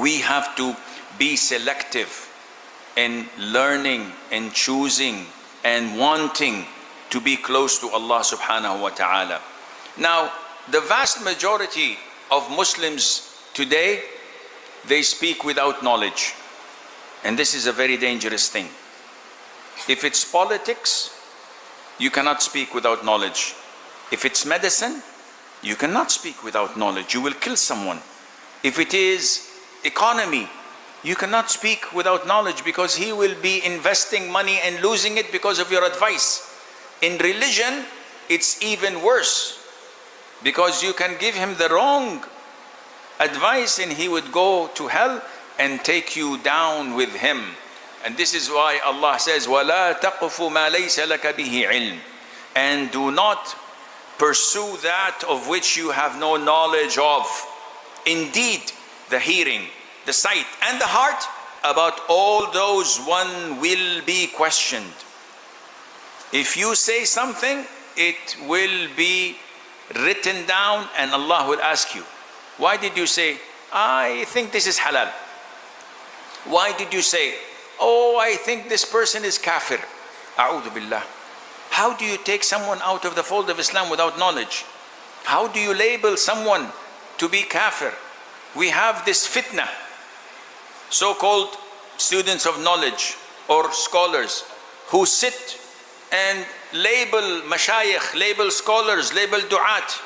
We have to be selective in learning and choosing and wanting to be close to Allah subhanahu wa ta'ala. Now, the vast majority of Muslims today, they speak without knowledge. And this is a very dangerous thing. If it's politics, you cannot speak without knowledge. If it's medicine, you cannot speak without knowledge. You will kill someone. If it is economy, you cannot speak without knowledge, because he will be investing money and losing it because of your advice. In religion, it's even worse, because you can give him the wrong advice and he would go to hell and take you down with him. And this is why Allah says, وَلَا تَقْفُ مَا لَيْسَ لَكَ بِهِ عِلْمٍ. And do not pursue that of which you have no knowledge of. Indeed, the hearing, the sight, and the heart, about all those one will be questioned. If you say something, it will be written down and Allah will ask you, why did you say, I think this is halal? Why did you say, oh, I think this person is kafir? A'udhu billah. How do you take someone out of the fold of Islam without knowledge? How do you label someone to be kafir? We have this fitna. So-called students of knowledge or scholars who sit and label mashayikh, label scholars, label du'at.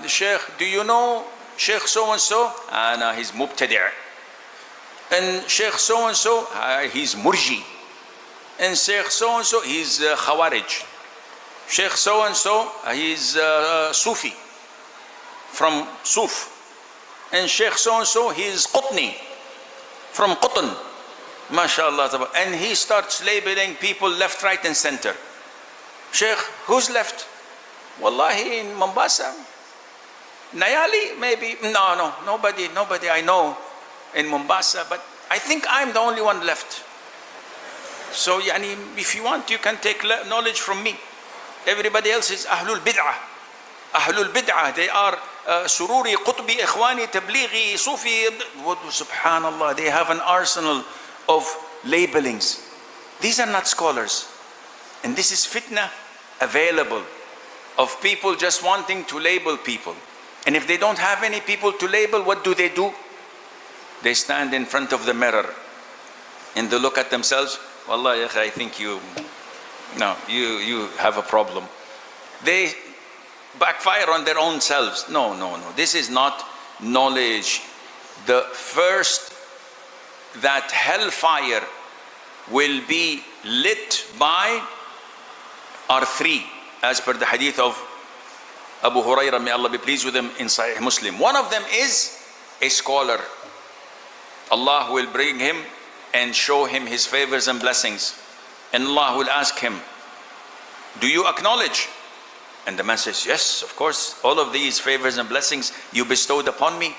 Sheikh, do you know Sheikh so-and-so? No, he's mubtadi'. And Sheikh so-and-so, he's murji. And Sheikh so-and-so, he's khawarij. Sheikh so-and-so, he's Sufi, from Suf. And Sheikh so-and-so, he's Qutni, from Qutn. MashaAllah. And he starts labeling people left, right, and center. Sheikh, who's left? Wallahi, in Mombasa. Nayali, maybe. No, nobody I know in Mombasa, but I think I'm the only one left. So, yani, if you want, you can take knowledge from me. Everybody else is Ahlul Bid'ah. Ahlul Bid'ah, they are Sururi, Qutbi, Ikhwani, Tablighi, Sufi. Subhanallah, they have an arsenal of labelings. These are not scholars. And this is fitna available of people just wanting to label people. And if they don't have any people to label, what do? They stand in front of the mirror and they look at themselves. Wallah, I think you have a problem. They backfire on their own selves. No. This is not knowledge. The first that hellfire will be lit by are three, as per the hadith of Abu Hurairah, may Allah be pleased with him, in Sahih Muslim. One of them is a scholar. Allah will bring him and show him his favors and blessings. And Allah will ask him, do you acknowledge? And the man says, yes, of course, all of these favors and blessings you bestowed upon me.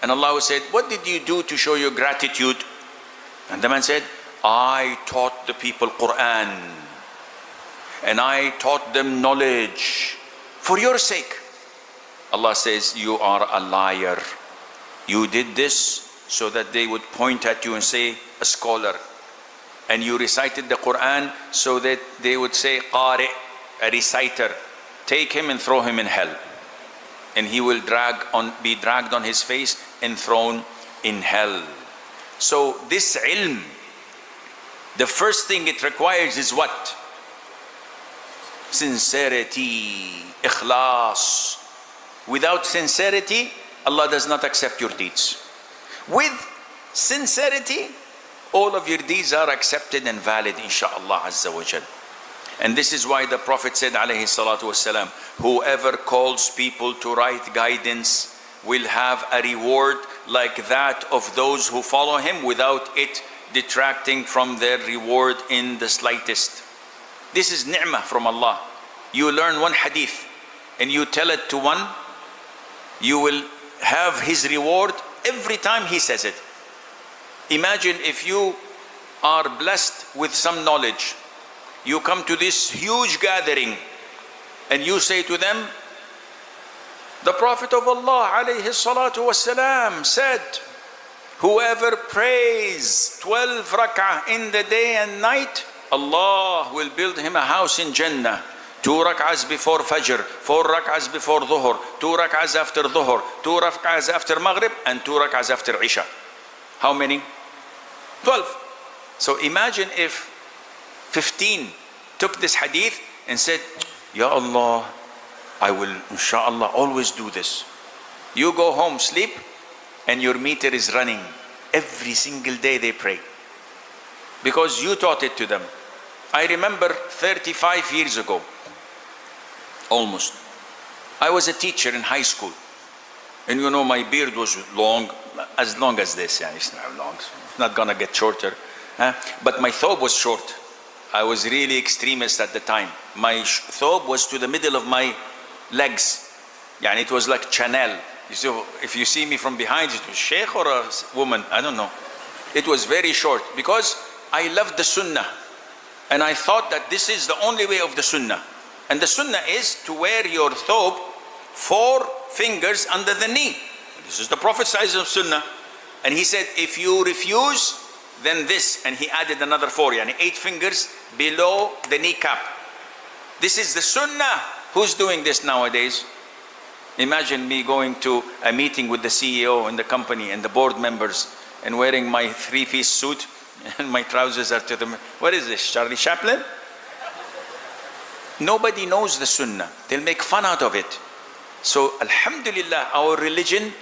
And Allah will say, what did you do to show your gratitude? And the man said, I taught the people Qur'an. And I taught them knowledge for your sake. Allah says, you are a liar. You did this so that they would point at you and say, a scholar. And you recited the Qur'an so that they would say, qari, a reciter. Take him and throw him in hell. And he will be dragged on his face and thrown in hell. So this ilm, the first thing it requires is what? Sincerity, ikhlas. Without sincerity, Allah does not accept your deeds. With sincerity, all of your deeds are accepted and valid, insha'Allah Azza wa Jal. And this is why the Prophet said, alayhi salatu wasalam, whoever calls people to right guidance will have a reward like that of those who follow him, without it detracting from their reward in the slightest. This is ni'mah from Allah. You learn one hadith and you tell it to one, you will have his reward every time he says it. Imagine if you are blessed with some knowledge. You come to this huge gathering and you say to them, the Prophet of Allah alayhi salatu wasalam said, Whoever prays 12 rak'ah in the day and night, Allah will build him a house in Jannah. 2 rak'ahs before Fajr, 4 rak'ahs before Dhuhr, 2 rak'ahs after Dhuhr, 2 rak'ahs after Maghrib, and 2 rak'ahs after Isha. How many? 12. So imagine if 15 took this hadith and said, Ya Allah, I will inshallah always do this. You go home, sleep, and your meter is running. Every single day they pray. Because you taught it to them. I remember 35 years ago, almost, I was a teacher in high school. And you know, my beard was long as this. Yeah, it's not long. It's not gonna get shorter. But my thobe was short. I was really extremist at the time. My thobe was to the middle of my legs. Yeah, and it was like Chanel. So if you see me from behind, it was sheikh or a woman, I don't know. It was very short because I loved the Sunnah. And I thought that this is the only way of the Sunnah. And the Sunnah is to wear your thobe 4 fingers under the knee. This is the Prophet's size of Sunnah. And he said, if you refuse, then this. And he added another 4, yani 8 fingers below the kneecap. This is the Sunnah. Who's doing this nowadays? Imagine me going to a meeting with the CEO in the company and the board members and wearing my 3-piece suit and my trousers are to the... What is this, Charlie Chaplin? Nobody knows the Sunnah. They'll make fun out of it. So, alhamdulillah, our religion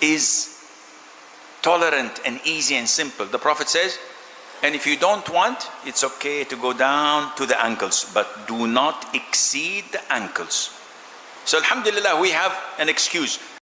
is tolerant and easy and simple. The Prophet says, and if you don't want, it's okay to go down to the ankles, but do not exceed the ankles. So alhamdulillah, we have an excuse.